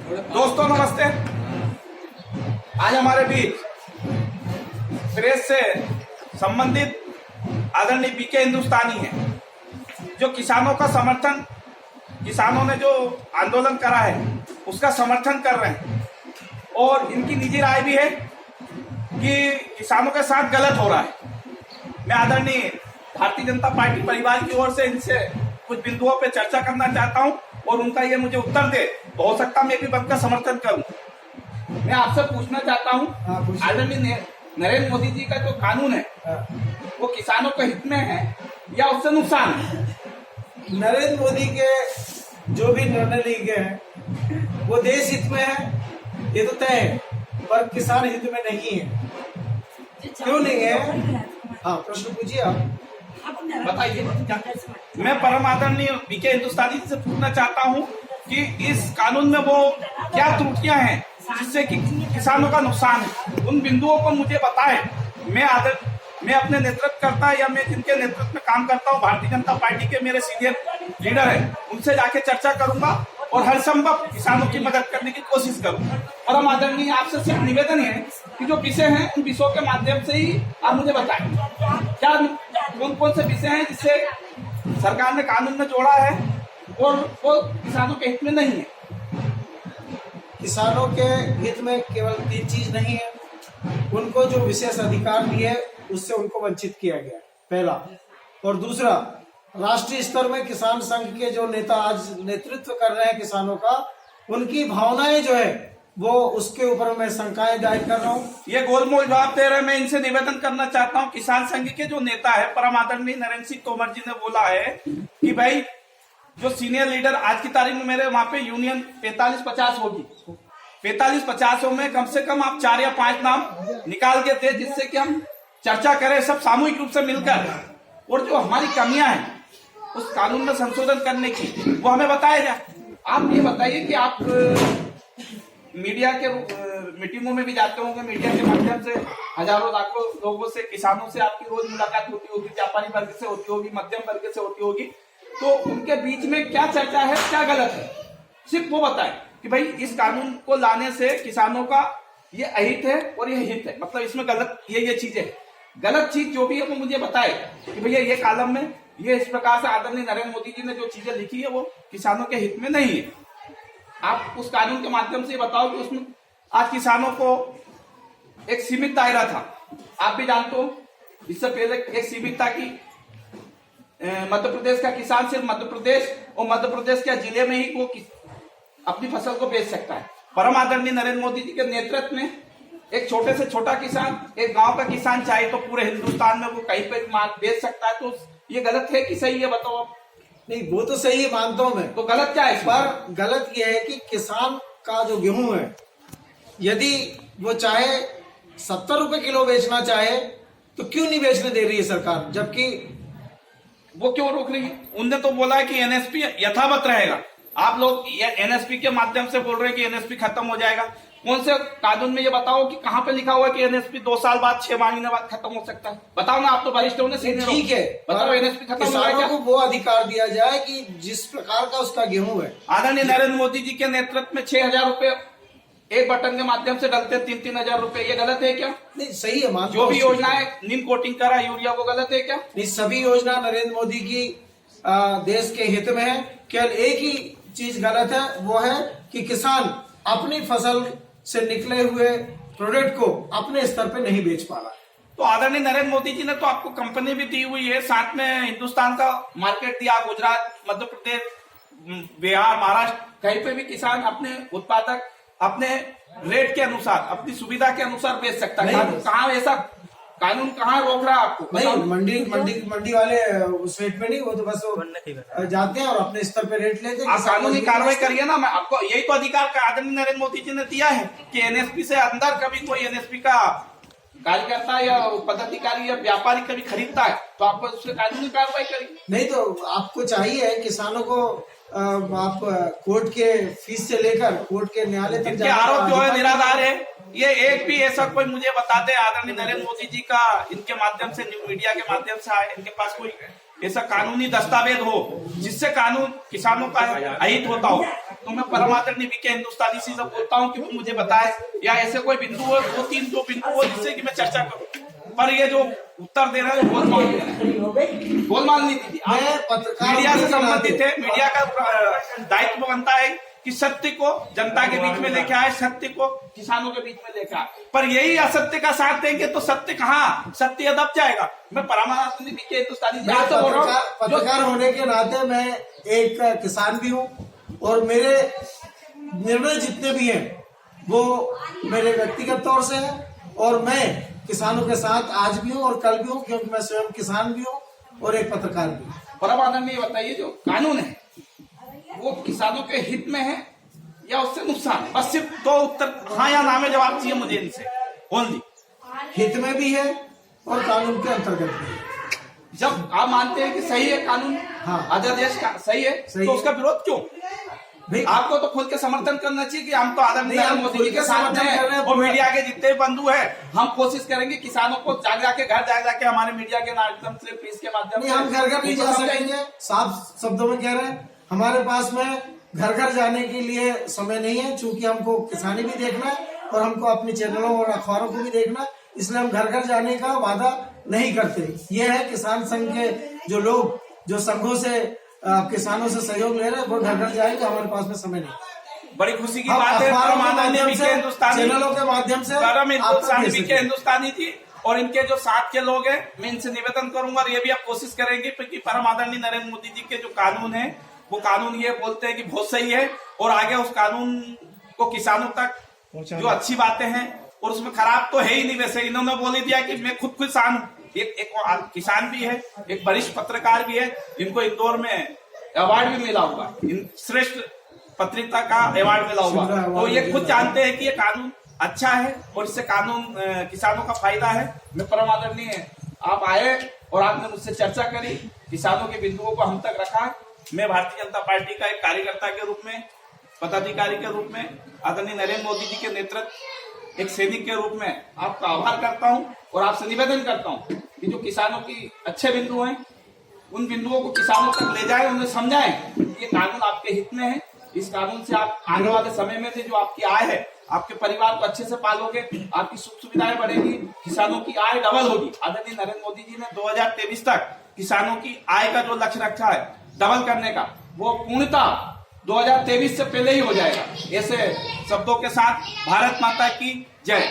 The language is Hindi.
दोस्तों नमस्ते। आज हमारे बीच प्रेस से संबंधित आदरणीय बीके हिंदुस्तानी है, जो किसानों का समर्थन, किसानों ने जो आंदोलन करा है उसका समर्थन कर रहे हैं और इनकी निजी राय भी है कि किसानों के साथ गलत हो रहा है। मैं आदरणीय भारतीय जनता पार्टी परिवार की ओर से इनसे कुछ बिंदुओं पे चर्चा करना चाहता हूं और उनका ये मुझे उत्तर दे तो हो सकता मैं भी बनकर समर्थन करूं। मैं आपसे पूछना चाहता हूं, आदरणीय नरेंद्र मोदी जी का जो कानून है वो किसानों के हित में है या उससे नुकसान है? नरेंद्र मोदी के जो भी निर्णय लिए गए हैं वो देश हित में है, ये तो तय है, पर किसान हित में नहीं है। क्यों नहीं है? हाँ, प्रश्न पूछिए आप, बताइए। मैं परम आदरणीय बीके हिंदुस्तानी से पूछना चाहता हूं कि इस कानून में वो क्या त्रुटियां हैं जिससे कि किसानों का नुकसान है। उन बिंदुओं को मुझे बताएं। मैं अपने नेतृत्वकर्ता या मैं जिनके नेतृत्व में काम करता हूं, भारतीय जनता पार्टी के मेरे सीनियर लीडर हैं, उनसे जाके चर्चा करूंगा और हर संभव किसानों की मदद करने की कोशिश करूंगा। परम आदरणीय आपसे सिर्फ निवेदन है कि जो विषय हैं उन विषयों के माध्यम से ही आप मुझे बताएं, क्या कौन कौन से विषय हैं जिससे सरकार ने कानून में जोड़ा है और वो किसानों के हित में नहीं है। किसानों के हित में केवल 3 चीज नहीं है, उनको जो विशेष अधिकार दिए उससे उनको वंचित किया गया, पहला। और दूसरा, राष्ट्रीय स्तर में किसान संघ के जो नेता आज नेतृत्व कर रहे हैं किसानों का, उनकी भावनाएं जो है वो उसके ऊपर मैं शंकाएं जाहिर कर रहा हूँ। ये गोलमोल जवाब दे रहे। मैं इनसे निवेदन करना चाहता हूँ, किसान संघ के जो नेता है परम आदरणीय नरेंद्र सिंह तोमर जी ने बोला है कि भाई जो सीनियर लीडर आज की तारीख में मेरे वहां पे यूनियन 45-50 होगी, 45-50 में कम से कम आप 4 या 5 नाम निकाल के थे जिससे कि हम चर्चा करें सब सामूहिक रूप से मिलकर, और जो हमारी कमियां हैं उस कानून में संशोधन करने की वो हमें बताया जाए। आप ये बताइए कि आप मीडिया के मीटिंगों में भी जाते होंगे, मीडिया के माध्यम से हजारों लाखों लोगों से, किसानों से आपकी रोज मुलाकात होती होगी, व्यापारी वर्ग से होती होगी, मध्यम वर्ग से होती होगी, तो उनके बीच में क्या चर्चा है, क्या गलत है, सिर्फ वो बताएं कि भाई इस कानून को लाने से किसानों का ये अहित है और ये हित है, मतलब इसमें गलत ये चीजें है। गलत चीज जो भी है वो मुझे बताए कि भैया ये कॉलम में ये इस प्रकार से आदरणीय नरेंद्र मोदी जी ने जो चीजें लिखी है वो किसानों के हित में नहीं है। आप उस कानून के माध्यम से बताओ कि उसमें आज किसानों को एक सीमित दायरा था, आप भी जानते हो, इससे पहले एक सीमित था कि मध्य प्रदेश का किसान सिर्फ मध्य प्रदेश और मध्य प्रदेश के जिले में ही वो अपनी फसल को बेच सकता है। परम आदरणीय नरेंद्र मोदी जी के नेतृत्व में एक छोटे से छोटा किसान, एक गांव का किसान चाहे तो पूरे हिंदुस्तान में वो कहीं पर माल बेच सकता है। तो ये गलत है कि सही है, बताओ आप। नहीं, वो तो सही है, मानता हूं मैं, तो गलत क्या है? पर गलत यह है कि किसान का जो गेहूं है, यदि वो चाहे 70 रुपए किलो बेचना चाहे तो क्यों नहीं बेचने दे रही है सरकार, जबकि वो क्यों रोक रही है? उनने तो बोला है कि एनएसपी यथावत रहेगा। आप लोग एनएसपी के माध्यम से बोल रहे हैं कि एनएसपी खत्म हो जाएगा। कौन से कानून में ये बताओ कि कहां पे लिखा हुआ है कि एनएसपी 2 साल बाद, 6 महीने बाद खत्म हो सकता है? बताओ ना, आप तो वरिष्ठ होने से ठीक है, बताओ एनएसपी खत्म हो किसानों को वो अधिकार दिया जाए कि जिस प्रकार का उसका गेहूं है। आदरणीय नरेंद्र मोदी जी के नेतृत्व में 6,000 रुपए एक बटन के माध्यम से डलते, 3-3 रुपए, ये गलत है क्या? नहीं, सही है, जो भी योजना है नीम कोटिंग करा यूरिया, वो गलत है क्या? नहीं, सभी योजना नरेंद्र मोदी की देश के हित में है। केवल एक ही चीज गलत है, वो है कि किसान अपनी फसल से निकले हुए प्रोडक्ट को अपने स्तर पे नहीं बेच पा रहा। तो आदरणीय नरेंद्र मोदी जी ने तो आपको कंपनी भी दी हुई है, साथ में हिंदुस्तान का मार्केट दिया, गुजरात, मध्य प्रदेश, बिहार, महाराष्ट्र, कहीं पे भी किसान अपने उत्पादक अपने रेट के अनुसार, अपनी सुविधा के अनुसार बेच सकता है। कहाँ ऐसा कानून कहाँ रोक रहा है आपको? नहीं, मंडी वाले उस रेट में नहीं, वो तो बस वो जाते हैं और अपने स्तर पे रेट लेते हैं। आप कानूनी कार्रवाई करिए ना। मैं आपको यही तो अधिकार का आदरणीय नरेंद्र मोदी जी ने दिया है कि एनएसपी से अंदर कभी कोई एनएसपी का कार्यकर्ता या पदाधिकारी या व्यापारी कभी खरीदता है तो आप उससे कानूनी कार्रवाई करिए। नहीं, तो आपको चाहिए किसानों को आप कोर्ट के फीस से लेकर कोर्ट के न्यायालय तक आरोप जो है निराधार है। ये एक भी ऐसा कोई मुझे बता दे आदरणीय नरेंद्र मोदी जी का इनके माध्यम से, न्यू मीडिया के माध्यम से आए, इनके पास कोई ऐसा कानूनी दस्तावेज हो जिससे कानून किसानों का अहित होता हो, तो मैं परमादरणीय बीके हिंदुस्तानी से बोलता हूँ कि तुम मुझे बताए, या ऐसे कोई बिंदु हो, दो तीन जो बिंदु हो जिससे कि मैं चर्चा करूँ। पर ये जो उत्तर दे रहा है गोलमाल दे रहा है, गोलमाल नहीं दी। मैं पत्रकार मीडिया से संबंधित है, मीडिया का दायित्व बनता है कि सत्य को जनता के बीच में लेके आए, सत्य को किसानों के बीच में लेके आए। पर यही असत्य का साथ देंगे तो सत्य कहाँ, सत्य दब जाएगा। मैं परमानंद बीके हिंदुस्तानी से बोल रहा हूँ, पत्रकार होने के नाते मैं एक किसान भी हूँ और मेरे निर्णय जितने भी हैं वो मेरे व्यक्तिगत तौर से है, और मैं किसानों के साथ आज भी हूँ और कल भी हूँ, क्योंकि मैं स्वयं किसान भी हूँ और एक पत्रकार भी हूँ। परमानंद, ये बताइए जो कानून है वो किसानों के हित में है या उससे नुकसान? बस सिर्फ दो उत्तर, हाँ या ना में जवाब चाहिए मुझे इनसे ओनली। हित में भी है और कानून के अंतर्गत भी है। जब आप मानते हैं कि सही है कानून, हाँ, अध्यादेश का सही है, सही तो है। उसका विरोध क्यों? भाई आपको तो खुल के समर्थन करना चाहिए कि हम तो आदरणीय हम मोदी खुल जी के के साथ समर्थन कर रहे हैं हैं। और मीडिया के जितने बंधु हैं, हम कोशिश करेंगे किसानों को जाके घर जाके हमारे मीडिया के माध्यम से, प्रेस के माध्यम नहीं, से हम घर घर नहीं जा उनको समझाएंगे। सकेंगे। साफ शब्दों में कह रहे हैं, हमारे पास में घर घर जाने के लिए समय नहीं है, चूंकि हमको किसानी भी देखना है और हमको अपने चैनलों और अखबारों को भी देखना है, इसलिए हम घर घर जाने का वादा नहीं करते। ये है किसान संघ के जो लोग जो संघों से किसानों से सहयोग ले रहे हैं वो घर घर जाएंगे, हमारे पास में समय नहीं। बड़ी खुशी की हम बात है अखबारों के परमानंद माध्यम बीके से, हिंदुस्तानी, चैनलों के माध्यम से परम हिंदुस्तानी आपको बीके हिंदुस्तानी जी और इनके जो साथ के लोग हैं, मैं इनसे निवेदन करूंगा और ये भी आप कोशिश करेंगे कि परम आदरणीय नरेंद्र मोदी जी के जो कानून है वो कानून ये बोलते हैं कि बहुत सही है, और आगे उस कानून को किसानों तक जो अच्छी बातें हैं, और उसमें खराब तो है ही नहीं। वैसे इन्होंने बोल ही दिया कि मैं खुद किसान हूँ, एक किसान भी है, एक वरिष्ठ पत्रकार भी है, इनको इंदौर में अवार्ड भी मिला होगा, श्रेष्ठ पत्रिका का अवार्ड मिला होगा। तो ये खुद जानते हैं कि ये कानून अच्छा है और इससे कानून किसानों का फायदा है। मैं परम आदरणीय आप आए और आपने मुझसे चर्चा करी, किसानों के बिंदुओं को हम तक रखा। मैं भारतीय जनता पार्टी का एक कार्यकर्ता के रूप में, पदाधिकारी के रूप में, आदरणीय नरेंद्र मोदी जी के नेतृत्व एक सैनिक के रूप में आपका आभार करता हूं और आपसे निवेदन करता हूं कि जो किसानों की अच्छे बिंदु हैं उन बिंदुओं को किसानों तक ले जाएं, उन्हें समझाएं कि ये कानून आपके हित में है। इस कानून से आप आने वाले समय में से जो आपकी आय है, आपके परिवार को अच्छे से पालोगे, आपकी सुख सुविधाएं बढ़ेगी, किसानों की आय डबल होगी। आदरणीय नरेंद्र मोदी जी ने 2023 तक किसानों की आय का जो लक्ष्य रखा है डबल करने का, वो पूर्णतः 2023 से पहले ही हो जाएगा। ऐसे शब्दों के साथ भारत माता की जय।